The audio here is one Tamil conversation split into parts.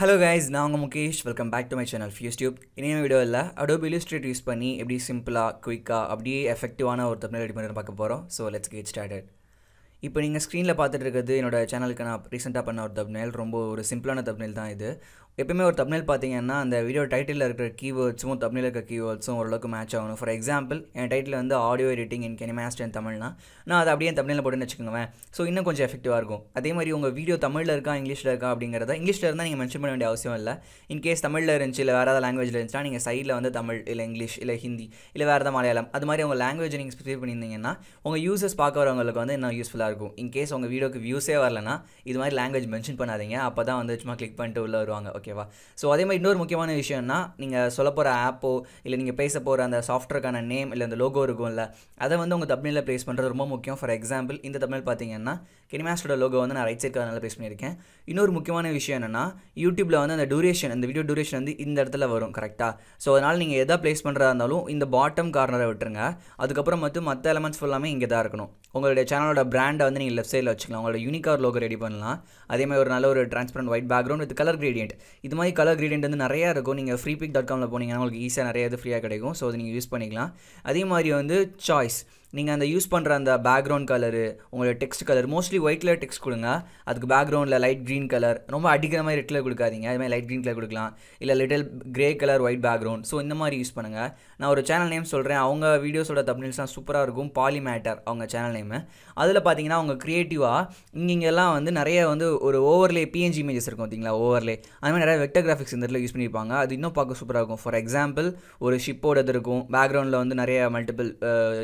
Hello guys, நான் உங்கள் Mukesh. Welcome back to my channel FuseTube. இனிமே வீடியோவில் Adobe Illustrator யூஸ் பண்ணி எப்படி சிம்பிளாக குயிக்காக அப்படியே எஃபெக்டிவான ஒரு தம்ப்நெயில் ரெடி பண்ணி பார்க்க போகிறோம். So let's get started. இப்போ நீங்கள் ஸ்க்ரீனில் பார்த்துட்டு இருக்கிறது என்னோட சேனலுக்கு நான் ரீசெண்டாக பண்ண ஒரு தம்ப்நெயில். ரொம்ப ஒரு சிம்பிளான தம்ப்நெயில் தான் இது. எப்பவுமே ஒரு தம்ப்நெயில் பார்த்தீங்கன்னா அந்த வீடியோ டைட்டிலில் இருக்கிற கீவேர்ட்ஸும் தம்ப்நெயில் இருக்கிற கீவேர்ட்ஸும் ஓரளவுக்கு மேட்ச் ஆகணும். ஃபார் எக்ஸாம்பிள் என் டைட்டில் வந்து ஆடியோ எடிட்டிங் இன் KineMaster இன் தமிழ்னா நான் அதை அப்படியே தம்ப்நெயிலில் போட்டுன்னு வச்சுக்கோங்க. ஸோ இன்னும் கொஞ்சம் எஃபெக்டிவாக இருக்கும். அதே மாதிரி உங்கள் வீடியோ தமிழில் இருக்கா இங்கிலீஷில் இருக்கா அப்படிங்கிறத இங்கிலீஷில் இருந்தால் நீங்கள் மென்ஷன் பண்ண வேண்டிய அவசியம் இல்லை. இன்கேஸ் தமிழில் இருந்துச்சு இல்லை வேறு ஏதாவது லாங்குவேஜில் இருந்துச்சுன்னா நீங்கள் சைடில் வந்து தமிழ் இல்லை இங்கிலீஷ் இல்லை ஹிந்தி இல்லை வேறு ஏதாவது மலையாளம் அது மாதிரி உங்கள் லாங்குவேஜை நீங்கள் ஸ்பெசிஃபை பண்ணியிருந்தீங்கன்னா உங்கள் யூசர்ஸ் பார்க்க வரவங்களுக்கு வந்து இன்னும் யூஸ்ஃபுல்லாக இருக்கும். இன்கேஸ் உங்கள் வீடியோக்கு வியூஸே வரலன்னா இது மாதிரி லாங்குவேஜ் மென்ஷன் பண்ணாதீங்க. அப்போ தான் வந்து சும்மா கிளிக் பண்ணிட்டு உள்ளே வருவாங்க. ஓகேவா? ஸோ அதே மாதிரி இன்னொரு முக்கியமான விஷயம்னா நீங்கள் சொல்ல போகிற ஆப்போ இல்லை நீங்கள் பேச போகிற அந்த சாஃப்ட்வேருக்கான நேம் இல்லை அந்த லோகோ இருக்கும்ல அதை வந்து உங்கள் தம்ப்நெயிலில் ப்ளேஸ் பண்ணுறது ரொம்ப முக்கியம். ஃபார் எக்ஸாம்பிள் இந்த தம்ப்நெயில் பார்த்தீங்கன்னா KineMaster லோகோ வந்து நான் ரைட் சைடுக்கு அதனால் ப்ளேஸ் பண்ணியிருக்கேன். இன்னொரு முக்கியமான விஷயம் என்னென்னா யூடியூப்பில் வந்து அந்த டூரேஷன் அந்த வீடியோ டூரேஷன் வந்து இந்த இடத்துல வரும் கரெக்டாக. ஸோ அதனால் நீங்கள் எதை ப்ளேஸ் பண்ணுறதா இருந்தாலும் இந்த பாட்டம் கார்னரை விட்டுருங்க. அதுக்கப்புறம் மற்ற எலமெண்ட்ஸ் ஃபுல்லாமே இங்கே தான் இருக்கணும். உங்களுடைய சேனலோட பிராண்டை வந்து நீங்கள் லெஃப்ட் சைடில் வச்சுக்கலாம். உங்களோட யூனிக்கார் லோகோ ரெடி பண்ணலாம். அதேமாதிரி ஒரு நல்ல ஒரு transparent white background with colour gradient. இது மாதிரி கலர் கிரேடியன்ட் வந்து நிறையா இருக்கும். நீங்கள் freepik.comல போனீங்கன்னா உங்களுக்கு ஈஸியாக நிறைய இது ஃப்ரீயாக கிடைக்கும். ஸோ அதை நீங்கள் யூஸ் பண்ணிக்கலாம். அதே மாதிரி வந்து சாய்ஸ் நீங்கள் அந்த யூஸ் பண்ணுற அந்த பேக்ரவுண்ட் கலரு உங்களோட text colour mostly white colour text கொடுங்க. அதுக்கு பேக்ரவுண்டில் லைட் க்ரீன் கலர் ரொம்ப அடிக்கிற மாதிரி ரெட் கலர் கொடுக்காதீங்க. அது மாதிரி லைட் க்ரீன் கலர் கொடுக்கலாம். இல்லை little grey colour white background. So இந்த மாதிரி யூஸ் பண்ணுங்கள். நான் ஒரு சேனல் நேம் சொல்கிறேன். அவங்க வீடியோஸோட தம்ப்நெயில்ஸ்லாம் சூப்பராக இருக்கும். பாலிமேட்டர் அவங்க சேனல் நேமு. அதில் பார்த்தீங்கன்னா அவங்க க்ரியேட்டிவாக இங்கெல்லாம் வந்து நிறைய வந்து ஒரு ஓவர்லே PNG இமேஜஸ் இருக்கும் பார்த்தீங்களா ஓவர்லே அது மாதிரி நிறைய வெக்டர் கிராஃபிக்ஸ் இந்த இடத்துல யூஸ் பண்ணியிருப்பாங்க. அது இன்னும் பார்க்க சூப்பராக இருக்கும். ஃபார் எக்ஸாம்பிள் ஒரு ஷிப்போட இது இருக்கும். பேக்ரவுண்டில் வந்து நிறைய மல்டிபிள்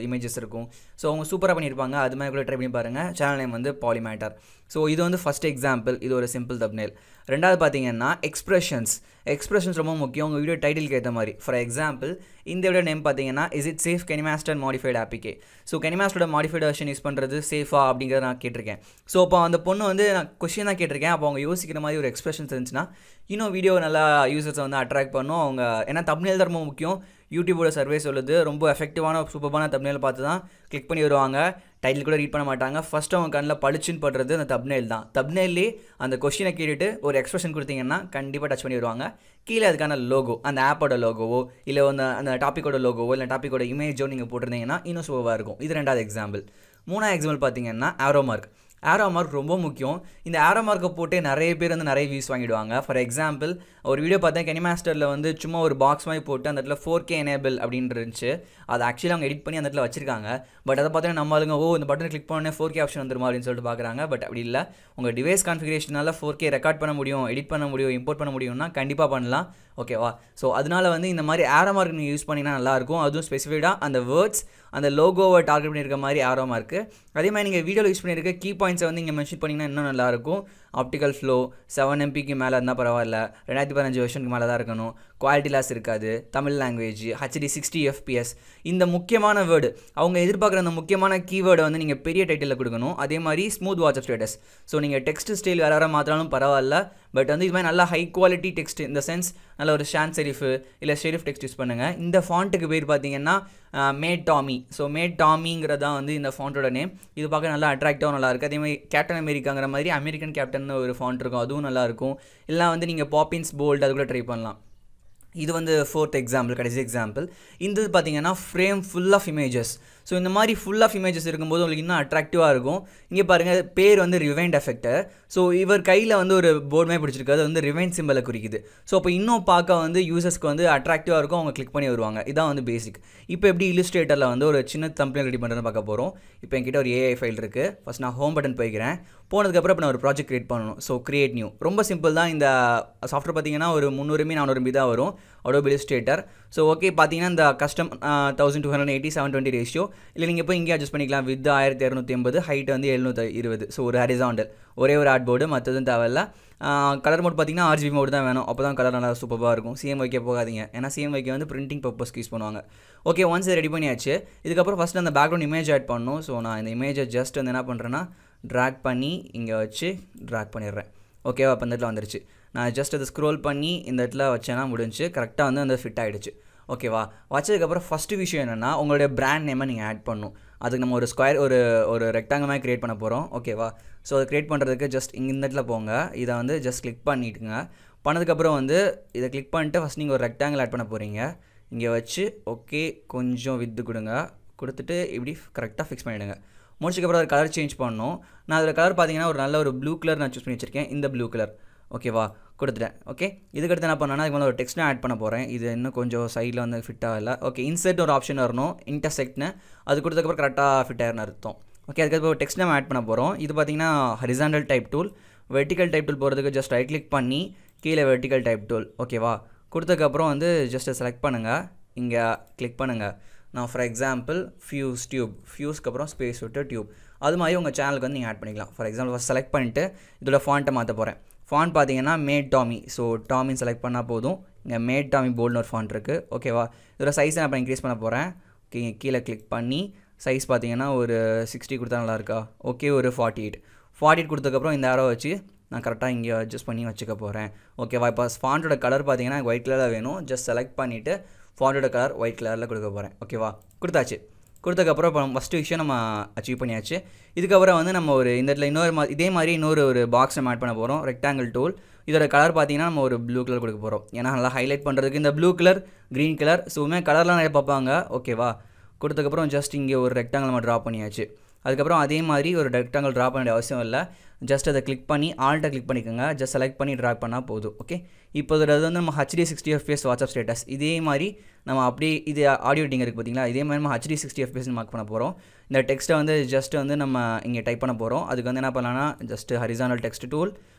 இமேஜஸ் இருக்கும். ஸோ அவங்க சூப்பராக பண்ணியிருப்பாங்க. அது மாதிரி கூட ட்ரை பண்ணி பாருங்கள். சேனல் நேம் வந்து பாலிமேட்டர். ஸோ இது வந்து ஃபஸ்ட் எக்ஸாம்பிள். இது ஒரு சிம்பிள் தம்ப்நெயில். ரெண்டாவது பார்த்தீங்கன்னா எக்ஸ்பிரஷன்ஸ் ரொம்ப முக்கியம் உங்கள் வீடியோ டைட்டிலுக்கு ஏற்ற மாதிரி. ஃபார் எக்ஸாம்பிள் இந்த வீடியோ நேம் பார்த்தீங்கன்னா is it safe KineMaster modified APK. So KineMasterோட மாடிஃபைடு வெர்ஷன் யூஸ் பண்ணுறது சேஃபா அப்படிங்கிறத நான் கேட்டிருக்கேன். ஸோ அப்போ அந்த பொண்ணு வந்து நான் கொஸ்டின் தான் கேட்டிருக்கேன். அப்போ அவங்க யோசிக்கிற மாதிரி ஒரு எக்ஸ்பிரஷன்ஸ் இருந்துச்சுன்னா இன்னும் வீடியோ நல்லா யூசர்ஸை வந்து அட்ராக்ட் பண்ணும். அவங்க ஏன்னா தம்ப்நெயில் தான் ரொம்ப முக்கியம். யூடியூபோட சர்வே சொல்லுது ரொம்ப எஃபெக்டிவான சூப்பரான தம்ப்நெயில் பார்த்து தான் கிளிக் பண்ணி வருவாங்க. டைட்டில் கூட ரீட் பண்ண மாட்டாங்க. ஃபஸ்ட்டு அவங்க கண்ணில் பளிச்சுன்னு படுறது அந்த தம்ப்நெயில் தான். தம்ப்நெயிலே அந்த கொஸ்டினை கேட்டுட்டு ஒரு எக்ஸ்பிரஷன் கொடுத்தீங்கன்னா கண்டிப்பாக டச் பண்ணி வருவாங்க. கீழே அதுக்கான லோகோ அந்த ஆப்போட லோகோவோ இல்லை அந்த டாப்பிக்கோட லோகோவோ இல்லை டாப்பிக்கோட இமேஜோ நீங்கள் போட்டிருந்தீங்கன்னா இன்னும் சூப்பராக இருக்கும். இது ரெண்டாவது எக்ஸாம்பிள். மூணாவது எக்ஸாம்பிள் பார்த்தீங்கன்னா ஆரோ மார்க் ரொம்ப முக்கியம். இந்த ஆரோ மார்க்கை போட்டு நிறைய பேர் வந்து நிறைய வியூஸ் வாங்கிடுவாங்க. ஃபார் எக்ஸாம்பிள் ஒரு வீடியோ பார்த்தேன் KineMasterல வந்து சும்மா ஒரு பாக்ஸ் மாதிரி போட்டு அந்த இடத்துல 4K எனேபிள் அப்படின்னு இருந்துச்சு. அதை ஆக்சுவலி அவங்க எடிட் பண்ணி அந்த இடத்துல வச்சிருக்காங்க. பட் அதை பார்த்தீங்கன்னா நம்ம ஆளுங்க இந்த பட்டனை கிளிக் பண்ணோன்னே 4K ஆப்ஷன் வந்துருமா அப்படின்னு சொல்லிட்டு பார்க்குறாங்க. பட் அப்படி இல்லை. உங்கள் டிவைஸ் கான்ஃபிகரேஷனால 4K ரெக்கார்ட் பண்ண முடியும், எடிட் பண்ண முடியும், இம்போர்ட் பண்ண முடியும்னா கண்டிப்பாக பண்ணலாம். ஓகேவா? ஸோ அதனால வந்து இந்த மாதிரி ஆரோ மார்க் நீங்கள் யூஸ் பண்ணிங்கன்னா நல்லாயிருக்கும். அதுவும் ஸ்பெசிஃபைடாக அந்த வேர்ட்ஸ் அந்த லோகோவை டார்கெட் பண்ணியிருக்க மாதிரி ஆரோ மார்க்கு. அதே மாதிரி நீங்கள் வீடியோவில் யூஸ் பண்ணியிருக்க கீ பாயிண்ட்ஸை வந்து இங்கே மென்ஷன் பண்ணிங்கன்னா இன்னும் நல்லாயிருக்கும். ஆப்டிக்கல் ஃப்ளோ 7 MBக்கு மேலே இருந்தால் பரவாயில்ல. 2015 வருஷனுக்கு மேலே தான் இருக்கணும். குவாலிட்டி லாஸ் இருக்காது. Tamil language HD 60 FPS. இந்த முக்கியமான வேர்டு அவங்க எதிர்பார்க்குற அந்த முக்கியமான கீவேர்டை வந்து நீங்கள் பெரிய டைட்டிலில் கொடுக்கணும். அதே மாதிரி ஸ்மூத் வாட்ஸ்அப் ஸ்டேட்டஸ். ஸோ நீங்கள் டெக்ஸ்ட் ஸ்டைல் வேறு மாற்றினாலும் பரவாயில்ல. பட் வந்து இது மாதிரி நல்லா ஹை குவாலிட்டி டெக்ஸ்ட் இந்த சென்ஸ் நல்ல ஒரு ஷான் செரிஃபு இல்லை ஷெரிஃப் டெக்ஸ்ட் யூஸ் பண்ணுங்கள். இந்த ஃபாண்ட்டுக்கு பேர் பார்த்தீங்கன்னா மேட் டாமி. ஸோ மேட் டாமிங்கிறது தான் வந்து இந்த ஃபாண்ட்டோட நேம். இது பார்க்க நல்லா அட்ராக்டிவாக நல்லாயிருக்கு. அதே மாதிரி கேப்டன் அமெரிக்காங்கிற மாதிரி அமெரிக்கன் கேப்டன் ஒரு ஃபாண்ட் இருக்கும். அதுவும் நல்லாயிருக்கும். இல்லை வந்து நீங்கள் பாப்பின்ஸ் போல்ட் அது கூட ட்ரை பண்ணலாம். இது வந்து ஃபோர்த் எக்ஸாம்பிள், கடைசி எக்ஸாம்பிள். இந்த பார்த்தீங்கன்னா frame full of images. So இந்த மாதிரி ஃபுல் ஆஃப் இமேஜஸ் இருக்கும்போது உங்களுக்கு இன்னும் அட்ராக்டிவாக இருக்கும். இங்கே பாருங்கள் பேர் வந்து ரிவைண்ட் எஃபெக்ட்டு. ஸோ இவர் கையில் வந்து ஒரு போர்டு மாதிரி பிடிச்சிருக்காது. அது வந்து ரிவைண்ட் சிம்பிளை குறிக்குது. ஸோ அப்போ இன்னும் பார்க்க வந்து யூசர்ஸ்க்கு வந்து அட்ராக்டிவாக இருக்கும். அவங்க கிளிக் பண்ணி வருவாங்க. இதான் வந்து பேசிக். இப்போ எப்படி இல்லுஸ்ட்ரேட்டரில் வந்து ஒரு சின்ன தம்ப்நெயில் ரெடி பண்ணுறதுன்னு பார்க்க போகிறோம். இப்போ என்கிட்ட ஒரு AI ஃபைல் இருக்குது. ஃபஸ்ட் நான் ஹோம் பட்டன் போய்க்கிறேன். போனதுக்கப்புறம் இப்போ நான் ஒரு ப்ராஜெக்ட் க்ரியேட் பண்ணணும். So create new. ரொம்ப சிம்பிள் தான். இந்த சாஃப்ட்வேர் பார்த்தீங்கன்னா ஒரு 300 MB 400 MB தான் வரும். Adobe Illustrator. ஸோ ஓகே பார்த்தீங்கன்னா இந்த கஸ்டம் 1280 720 ரேஷியோ இல்லை நீங்கள் போய் இங்கே அட்ஜஸ்ட் பண்ணிக்கலாம். வித் 1280 ஹைட் வந்து 720. ஸோ ஒரு ஹரிசாண்டல் ஒரே ஒரு ஆர்ட் போர்டு மற்றதும் தேவையில்ல. கலர் மோட் பார்த்தீங்கன்னா RGB மோடு தான் வேணும். அப்போ தான் கலர் நல்லா சூப்பராக இருக்கும். CMYK போகாதீங்க. ஏன்னா CMYK வந்து பிரிண்டிங் பர்பஸ்க்கு யூஸ் பண்ணுவாங்க. ஓகே ஒன்ஸ் ரெடி பண்ணியாச்சு. இதுக்கப்புறம் ஃபஸ்ட்டு அந்த பேக்ரவுண்ட் இமேஜ் ஆட் பண்ணணும். ஸோ நான் இந்த இமேஜை ஜஸ்ட் வந்து என்ன பண்ணுறேன்னா ட்ராக் பண்ணி இங்கே வச்சு ட்ராக் பண்ணிடுறேன். ஓகேவா? அப்போ இந்த இடத்துல வந்துருச்சு. நான் ஜஸ்ட் அதை ஸ்க்ரோல் பண்ணி இந்த இடத்துல வச்சேன்னா முடிஞ்சு கரெக்டாக வந்து அந்த ஃபிட் ஆகிடுச்சு. ஓகேவா? வச்சதுக்கப்புறம் ஃபஸ்ட்டு விஷயம் என்னென்னா உங்களுடைய பிராண்ட் நேமை நீங்கள் ஆட் பண்ணணும். அதுக்கு நம்ம ஒரு ஸ்கொயர் ஒரு ரெக்டாங்கிள் மாதிரி க்ரியேட் பண்ண போகிறோம். ஓகேவா? ஸோ அதை க்ரியேட் பண்ணுறதுக்கு ஜஸ்ட் இங்கே இந்த இடத்துல போங்க. இதை வந்து ஜஸ்ட் கிளிக் பண்ணிட்டுங்க. பண்ணதுக்கப்புறம் வந்து இதை கிளிக் பண்ணிட்டு ஃபஸ்ட் நீங்கள் ஒரு ரெக்டாங்கிள் ஆட் பண்ண போகிறீங்க. இங்கே வச்சு ஓகே கொஞ்சம் வித்து கொடுங்க, கொடுத்துட்டு இப்படி கரெக்டாக ஃபிக்ஸ் பண்ணிவிடுங்க. முடிச்சதுக்கப்புறம் ஒரு கலர் சேஞ்ச் பண்ணணும். நான் அதில் கலர் பார்த்தீங்கன்னா ஒரு நல்ல ஒரு ப்ளூ கலர் நான் சூஸ் பண்ணி வச்சுருக்கேன், இந்த ப்ளூ கலர். ஓகேவா, கொடுத்துட்டேன். ஓகே, இதுக்கடுத்து என்ன பண்ணேன்னா இதுக்கு மேலே ஒரு டெக்ஸ்ட்டும் ஆட் பண்ண போகிறேன். இது இன்னும் கொஞ்சம் சைடில் வந்து ஃபிட் ஆகலை. ஓகே, இன்செர்ட் ஒரு ஆப்ஷன் வரணும், இன்டர்செக்ட்னு அது கொடுத்ததுக்கப்புறம் கரெக்டாக ஃபிட் ஆகிருன்னு அர்த்தம். ஓகே, அதுக்கப்புறம் ஒரு டெக்ஸ்ட் நம்ம ஆட் பண்ண போகிறோம். இது பார்த்தீங்கன்னா horizontal type tool. Vertical type tool போகிறதுக்கு ஜஸ்ட் ரைட் கிளிக் பண்ணி கீழே வெர்டிக்கல் டைப் டூல். ஓகேவா, கொடுத்ததுக்கப்புறம் வந்து ஜஸ்ட் செலக்ட் பண்ணுங்கள், இங்கே கிளிக் பண்ணுங்கள். நான் ஃபார் எக்ஸாம்பிள் ஃபியூஸ் டியூப், ஃபியூஸ்க்கு அப்புறம் ஸ்பேஸ் விட்டு டியூப், அது மாதிரி உங்கள் சேனலுக்கு வந்து நீங்கள் ஆட் பண்ணிக்கலாம். ஃபார் எக்ஸாம்பிள் ஃபஸ்ட் செலக்ட் பண்ணிவிட்டு இதோட ஃபாண்ட்டை மாற்ற போகிறேன். ஃபாண்ட் பார்த்தீங்கன்னா மேட் டாமி, ஸோ டாமின்னு செலக்ட் பண்ணால் போதும். இங்கே மேட் டாமி போல்டுன்னு ஒரு ஃபாண்ட் இருக்குது. ஓகேவா, இதோட சைஸை நான் இப்போ இன்க்ரீஸ் பண்ண போகிறேன். ஓகே, கீழே கிளிக் பண்ணி சைஸ் பார்த்தீங்கன்னா ஒரு 60 கொடுத்தா நல்லாயிருக்கா? ஓகே, ஒரு 48 கொடுத்ததுக்கப்புறம் இந்த ஆரோ வச்சு நான் கரெக்டாக இங்கே அட்ஜஸ்ட் பண்ணி வச்சுக்க போகிறேன். ஓகேவா, இப்போ ஃபாண்ட்டோட கலர் பார்த்தீங்கன்னா ஒயிட் கலரில் வேணும். ஜஸ்ட் செலக்ட் பண்ணிவிட்டு ஃபாண்ட்டோட கலர் ஒயிட் கலரில் கொடுக்க போகிறேன். ஓகேவா, கொடுத்தாச்சு. கொடுத்ததுக்கப்புறம் இப்போ ஃபஸ்ட்டு விஷயம் நம்ம அச்சீவ் பண்ணியாச்சு. இதுக்கப்புறம் வந்து நம்ம ஒரு இந்த இடத்துல இன்னொரு இதே மாதிரி இன்னொரு ஒரு பாக்ஸ் நம்ம ஆட் பண்ண போகிறோம், ரெக்டாங்கிள் டூல். இதோட கலர் பார்த்தீங்கன்னா நம்ம ஒரு ப்ளூ கலர் கொடுக்க போகிறோம். ஏன்னா நல்லா ஹைலைட் பண்ணுறதுக்கு இந்த blue colour, green colour, so கலர்லாம் நிறைய பார்ப்பாங்க. ஓகேவா, கொடுத்ததுக்கப்புறம் ஜஸ்ட் இங்கே ஒரு ரெக்டாங்கிள் நம்ம ட்ரா பண்ணியாச்சு. அதுக்கப்புறம் அதே மாதிரி ஒரு ரெக்டாங்கிள் ட்ரா பண்ண வேண்டிய அவசியம் இல்லை. ஜஸ்ட் அதை கிளிக் பண்ணி ஆல்ட்டை கிளிக் பண்ணிக்கோங்க, ஜஸ்ட் செலக்ட் பண்ணி ட்ராக் பண்ணால் போதும். ஓகே, இப்போ இதில் வந்து நம்ம HD 60 FPS வாட்ஸ்அப் ஸ்டேட்டஸ் இதே மாதிரி நம்ம அப்படியே இது ஆடியோ எடிட்டிங் இருக்குது பார்த்தீங்களா, இதே மாதிரி நம்ம HD 60 FPS மார்க் பண்ண போகிறோம். இந்த டெக்ஸ்ட்டை வந்து ஜஸ்ட் வந்து நம்ம இங்கே டைப் பண்ண போகிறோம். அதுக்கு வந்து என்ன பண்ணலான்னா ஜஸ்ட் ஹரிசாண்டல் டெக்ஸ்ட் டூல்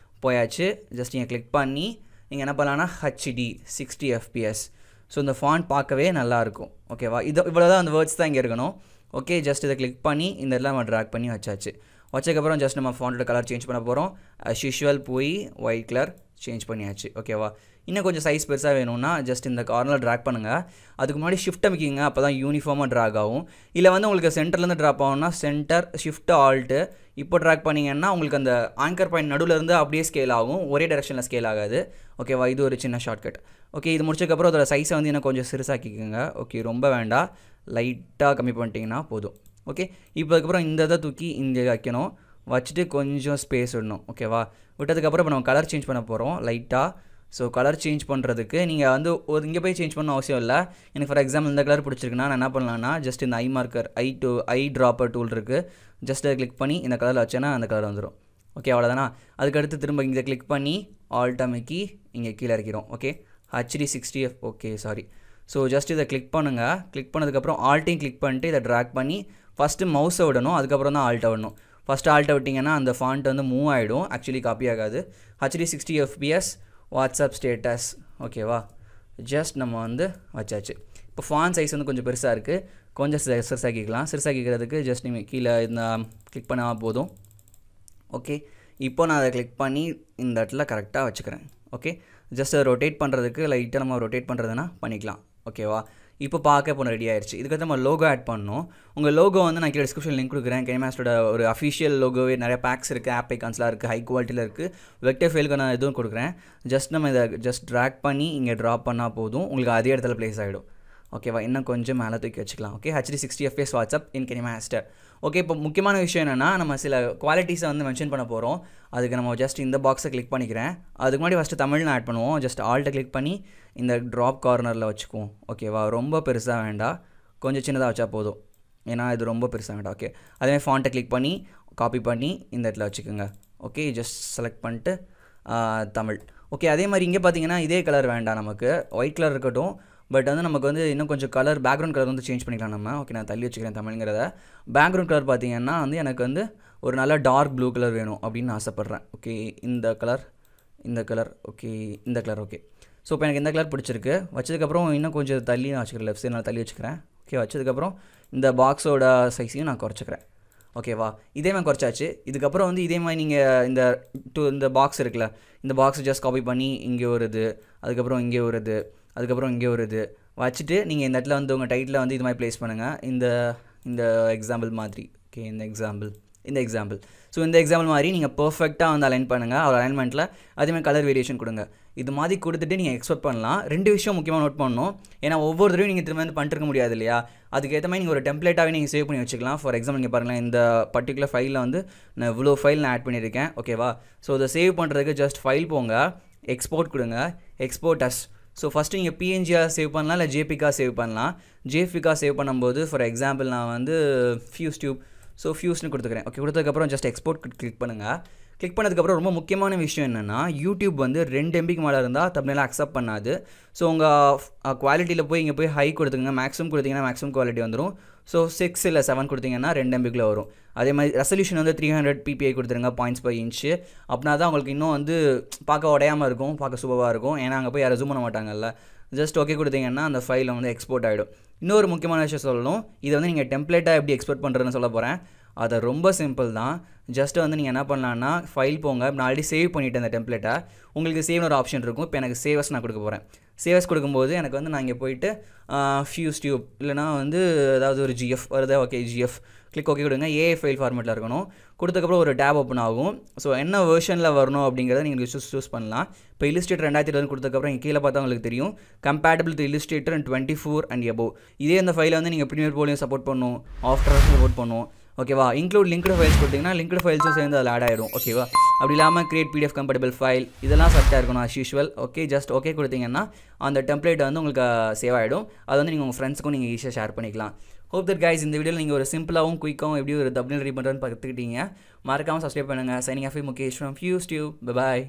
போயாச்சு. ஜஸ்ட் இங்கே கிளிக் பண்ணி நீங்கள் என்ன பண்ணலான்னா HD 60 FPS. ஸோ இந்த ஃபாண்ட் பார்க்கவே நல்லாயிருக்கும். ஓகேவா, இவ்வளோ தான் அந்த வேர்ட்ஸ் தான் இங்கே இருக்கணும். ஓகே, ஜஸ்ட் இதை கிளிக் பண்ணி இந்த இதெல்லாம் நம்ம ட்ராக் பண்ணி வச்சாச்சு. வச்சதுக்கப்புறம் ஜஸ்ட் நம்ம ஃபாண்ட்டோட கலர் சேஞ்ச் பண்ண போகிறோம். அஸ் யூஷுவல் போய் ஒயிட் கலர் சேஞ்ச் பண்ணியாச்சு. ஓகேவா, இன்னும் கொஞ்சம் சைஸ் பெருசாக வேணும்னா ஜஸ்ட் இந்த கார்னரில் ட்ராக் பண்ணுங்கள். அதுக்கு முன்னாடி ஷிஃப்ட் அமைக்கிங்க, அப்போ தான் யூனிஃபார்மாக ட்ராக் ஆகும். இல்லை வந்து உங்களுக்கு சென்டர்லேருந்து ட்ராப் ஆகும்னா சென்டர் ஷிஃப்ட் ஆல்ட்டு இப்போ ட்ராக் பண்ணிங்கன்னா உங்களுக்கு அந்த ஆங்கர் பாயிண்ட் நடுவில் இருந்து அப்படியே ஸ்கேல் ஆகும், ஒரே டைரெக்ஷனில் ஸ்கேல் ஆகாது. ஓகேவா, இது ஒரு சின்ன ஷார்ட்கட். ஓகே, இது முடிச்சதுக்கப்புறம் அதோட சைஸை வந்து இன்னும் கொஞ்சம் சிறுசாக்கிக்கோங்க. ஓகே, ரொம்ப வேண்டாம், லைட்டாக கம்மி பண்ணிட்டீங்கன்னா போதும். ஓகே, இப்போ அதுக்கப்புறம் இந்த இதை தூக்கி இங்கே வைக்கணும், வச்சுட்டு கொஞ்சம் ஸ்பேஸ் விடணும். ஓகேவா, விட்டதுக்கப்புறம் இப்போ நம்ம கலர் சேஞ்ச் பண்ண போகிறோம் லைட்டாக. ஸோ கலர் சேஞ்ச் பண்ணுறதுக்கு நீங்கள் வந்து ஒரு இங்கே போய் சேஞ்ச் பண்ண அவசியம் இல்லை. எனக்கு ஃபார் எக்ஸாம்பிள் இந்த கலர் பிடிச்சிருக்குன்னா நான் என்ன பண்ணலான்னா ஜஸ்ட் இந்த ஐ மார்க்கர் ஐ ட்ராப்பர் டூல் இருக்குது, ஜஸ்ட் அதை கிளிக் பண்ணி இந்த கலரில் வச்சேன்னா அந்த கலர் வந்துடும். ஓகே, அவ்வளோதானா. அதுக்கடுத்து திரும்ப இங்கே கிளிக் பண்ணி ஆல்டமைக்கி இங்கே கீழே இருக்கிறோம். Okay, HD 60 okay sorry. So just இதை கிளிக் பண்ணுங்கள். கிளிக் பண்ணதுக்கப்புறம் ஆல்ட்டையும் கிளிக் பண்ணிட்டு இதை ட்ராக் பண்ணி ஃபஸ்ட்டு மவுஸை விடணும், அதுக்கப்புறம் தான் ஆல்ட்டை விடணும். ஃபஸ்ட்டு ஆல்ட்டை விட்டிங்கன்னா அந்த ஃபாண்ட் வந்து மூவ் ஆகிடும், ஆக்சுவலி காப்பி ஆகாது. HD 60 FPS WhatsApp status. ஓகேவா, ஜஸ்ட் நம்ம வந்து வச்சாச்சு. இப்போ ஃபாண்ட் சைஸ் வந்து கொஞ்சம் பெருசாக இருக்குது, கொஞ்சம் சிறுசாக்கிக்கலாம். சிறுசாக்கிக்கிறதுக்கு ஜஸ்ட் நீங்கள் கீழே இந்த கிளிக் பண்ணால் போதும். ஓகே, இப்போ நான் அதை கிளிக் பண்ணி இந்த இடத்துல கரெக்டாக வச்சுக்கிறேன். ஓகே, ஜஸ்ட் அதை ரொட்டேட் பண்ணுறதுக்கு லைட்டாக நம்ம ரொட்டேட் பண்ணுறதுனா பண்ணிக்கலாம். ஓகேவா, இப்போ பார்க்க இப்போ ரெடி ஆயிடுச்சு. இதுக்கடுத்து நம்ம லோகோ ஆட் பண்ணணும். உங்கள் லோகோ வந்து நான் கீழே டிஸ்கிரிப்ஷன் லிங்க் கொடுக்குறேன். KineMasterோட ஒரு அஃபிஷியல் லோகோவே நிறைய பேக்ஸ் இருக்குது, ஆப் ஐகான்ஸ்லாம் இருக்குது, ஹை குவாலிட்டியில் இருக்குது. வெக்டர் ஃபைலுக்கு நான் இதுவும் கொடுக்குறேன். ஜஸ்ட் நம்ம இதை ஜஸ்ட் ட்ராக் பண்ணி இங்கே ட்ராப் பண்ணால் போதும், உங்களுக்கு அதே இடத்துல ப்ளேஸ் ஆகிடும். ஓகேவா, இன்னும் கொஞ்சம் மேலே தூக்கி வச்சுக்கலாம். ஓகே, HD 60 FPS வாட்ஸ்அப் இன் KineMaster. ஓகே, இப்போ முக்கியமான விஷயம் என்னென்னா நம்ம சில குவாலிட்டிஸை வந்து மென்ஷன் பண்ண போகிறோம். அதுக்கு நம்ம ஜஸ்ட் இந்த பாக்ஸை கிளிக் பண்ணிக்கிறேன். அதுக்கு முன்னாடி ஃபஸ்ட்டு தமிழ்னு ஆட் பண்ணுவோம். ஜஸ்ட் ஆல்ட்டை கிளிக் பண்ணி இந்த ட்ராப் கார்னரில் வச்சுக்குவோம். ஓகேவா, ரொம்ப பெருசாக வேண்டாம், கொஞ்சம் சின்னதாக வச்சா போதும், ஏன்னா இது ரொம்ப பெருசாக வேண்டாம். ஓகே, அதேமாதிரி ஃபாண்ட்டை கிளிக் பண்ணி காப்பி பண்ணி இந்த இடத்துல வச்சுக்கோங்க. ஓகே, ஜஸ்ட் செலக்ட் பண்ணிட்டு தமிழ். ஓகே, அதே மாதிரி இங்கே பார்த்தீங்கன்னா இதே கலர் வேண்டாம், நமக்கு ஒயிட் கலர் இருக்கட்டும். பட் வந்து நமக்கு வந்து இன்னும் கொஞ்சம் கலர் பேக்ரவுண்ட் கலர் வந்து சேஞ்ச் பண்ணிக்கலாம் நம்ம. ஓகே, நான் தள்ளி வச்சுக்கிறேன் தமிழ்ங்கிறத. பேக்ரவுண்ட் கலர் பார்த்தீங்கன்னா வந்து எனக்கு வந்து ஒரு நல்ல டார்க் ப்ளூ கலர் வேணும் அப்படின்னு ஆசைப்பட்றேன். ஓகே, இந்த கலர் ஓகே, இந்த கலர் ஓகே. ஸோ இப்போ எனக்கு இந்த கலர் பிடிச்சிருக்கு. வச்சதுக்கப்புறம் இன்னும் கொஞ்சம் தள்ளி நான் வச்சுக்கிறேன், லெஃப்ட் சைடு நான் தள்ளி வச்சுக்கிறேன். ஓகே, வச்சதுக்கப்புறம் இந்த பாக்ஸோட சைஸையும் நான் குறைச்சிக்கிறேன். ஓகேவா, இதே மாதிரி குறைச்சாச்சு. இதுக்கப்புறம் வந்து இதே மாதிரி நீங்கள் இந்த பாக்ஸ் இருக்குல்ல, இந்த பாக்ஸை ஜஸ்ட் காப்பி பண்ணி இங்கே ஒரு இது, அதுக்கப்புறம் இங்கே ஒரு இது, அதுக்கப்புறம் இங்கே ஒரு இது வச்சுட்டு நீங்கள் இந்த இடத்துல வந்து உங்கள் டைட்டில் வந்து இது மாதிரி ப்ளேஸ் பண்ணுங்கள். இந்த எக்ஸாம்பிள் மாதிரி. ஓகே, இந்த எக்ஸாம்பிள் ஸோ இந்த எக்ஸாம்பிள் மாதிரி நீங்கள் பர்ஃபெக்டாக வந்து அலைன் பண்ணுங்கள். ஒரு அலைன்மெண்ட்டில் அதேமாதிரி கலர் வேரியேஷன் கொடுங்க. இது மாதிரி கொடுத்துட்டு நீங்கள் எக்ஸ்போர்ட் பண்ணலாம். 2 விஷயம் முக்கியமாக நோட் பண்ணணும். ஏன்னா ஒவ்வொரு தடவையும் நீங்கள் திரும்ப வந்து பண்ணிருக்க முடியாது இல்லையா, அதுக்கேற்ற மாதிரி நீங்கள் ஒரு டெம்ப்ளேட்டாகவே நீங்கள் சேவ் பண்ணி வச்சுக்கலாம். ஃபார் எக்ஸாம்பிள் நீங்கள் பாருங்களேன், இந்த பர்டிகுலர் ஃபைலில் வந்து நான் இவ்வளோ ஃபைல் நான் ஆட் பண்ணியிருக்கேன். ஓகேவா, ஸோ அதை சேவ் பண்ணுறதுக்கு ஜஸ்ட் ஃபைல் போங்க, எக்ஸ்போர்ட் கொடுங்க, எக்ஸ்போர்ட் அஸ். ஸோ ஃபஸ்ட்டு நீங்கள் பிஎன்ஜியாக சேவ் பண்ணலாம், இல்லை ஜேபிக்காக சேவ் பண்ணலாம். ஜேபிக்காக சேவ் பண்ணும்போது ஃபார் எக்ஸாம்பிள் நான் வந்து ஃபியூஸ் டியூப், ஸோ ஃபியூஸ்னு கொடுத்துக்கிறேன். ஓகே, கொடுத்ததுக்கப்புறம் ஜஸ்ட் எக்ஸ்போர்ட் கிளிக் பண்ணுங்கள். கிளிக் பண்ணதுக்கப்புறம் ரொம்ப முக்கியமான விஷயம் என்னென்னா, யூடியூப் வந்து 2 MBக்கு மேலே இருந்தால் தம்ப்நெயிலை அக்செப்ட் பண்ணாது. ஸோ உங்கள் குவாலிட்டியில் போய் இங்கே போய் ஹை கொடுத்துங்க, மேக்ஸிமம் கொடுத்தீங்கன்னா மேக்ஸிமம் குவாலிட்டி வந்துடும். ஸோ 6 இல்லை 7 கொடுத்தீங்கன்னா 2 MBக்குள்ளே வரும். அதே மாதிரி ரெசல்யூஷன் வந்து 300 PPI கொடுத்துருங்க, பாயிண்ட்ஸ் பை இன்ச்சு. அப்படின்னா தான் உங்களுக்கு இன்னும் வந்து பார்க்க உடையாமல் இருக்கும், பார்க்க சூப்பராக இருக்கும். ஏன்னா அங்கே போய் யாரும் ஜூம் பண்ண மாட்டாங்கல்ல. ஜஸ்ட் ஓகே கொடுத்தீங்கன்னா அந்த ஃபைலில் வந்து எக்ஸ்போர்ட் ஆகிடும். இன்னொரு முக்கியமான விஷயம் சொல்லணும், இதை வந்து நீங்கள் டெம்ப்ளேட்டாக எப்படி எக்ஸ்போர்ட் பண்ணுறதுன்னு சொல்ல போகிறேன். அது ரொம்ப சிம்பிள் தான். ஜஸ்ட்டு வந்து நீங்கள் என்ன பண்ணலான்னா, ஃபைல் போங்க. நான் ஆல்ரெடி சேவ் பண்ணிவிட்டேன் அந்த டெம்ப்ளேட்டை. உங்களுக்கு சேவ்னு ஒரு ஆப்ஷன் இருக்கும். இப்போ எனக்கு சேவஸ் நான் கொடுக்க போகிறேன். சேவஸ் கொடுக்கும்போது எனக்கு வந்து நான் இங்கே போயிட்டு ஃபியூஸ் டியூப் இல்லைனா வந்து ஏதாவது ஒரு GF வருது. ஓகே, GF கிளிக் ஓகே கொடுங்க. ஏஐ ஃபைல் ஃபார்மேட்டில் இருக்கணும். கொடுத்ததுக்கப்புறம் ஒரு டேப் ஓப்பன் ஆகும். ஸோ என்ன வெர்ஷனில் வரணும் அப்படிங்கிறத நீங்கள் சூஸ் பண்ணலாம். இப்போ இல்லுஸ்ட்ரேட்டர் 2020 கொடுத்ததுக்கப்புறம் இங்கே கீழே பார்த்தா உங்களுக்கு தெரியும், compatible to Illustrator and 24 and above. இதே இந்த ஃபைலை வந்து நீங்கள் ப்ரீமியர் ப்ரோலையும் சப்போர்ட் பண்ணும், ஆஃப்டர் சப்போர்ட் பண்ணும். ஓகேவா, இன்க்ளூட் லிங்க்டு ஃபைல்ஸ் கொடுத்தீங்கன்னா லிங்க்டு ஃபைல்ஸும் சேர்ந்து அதில் ஆட் ஆகிடும். ஓகேவா, அப்படி இல்லாமல் கிரியேட் PDF கம்பேட்டபிள் ஃபைல் இதெல்லாம் செட்டாக இருக்கணும் as usual. Okay, just okay கொடுத்தீங்கன்னா அந்த டெம்ப்ளேட் வந்து உங்களுக்கு சேவ் ஆகிடும். அது வந்து நீங்கள் உங்கள் ஃப்ரெண்ட்ஸுக்கும் நீங்கள் ஈஸியாக ஷேர் பண்ணிக்கலாம். ஹோப் தட் கைஸ் இந்த வீடியோவில் நீங்கள் ஒரு சிம்பிளாகவும் குயிக்காகவும் எப்படி ஒரு தப்னெயில் ரெடி பண்ணுறதுன்னு பார்த்துக்கிட்டீங்க. மறக்காமல் சப்ஸ்கிரைப் பண்ணுங்கள். Signing off Mukesh from Fuse Tube. By.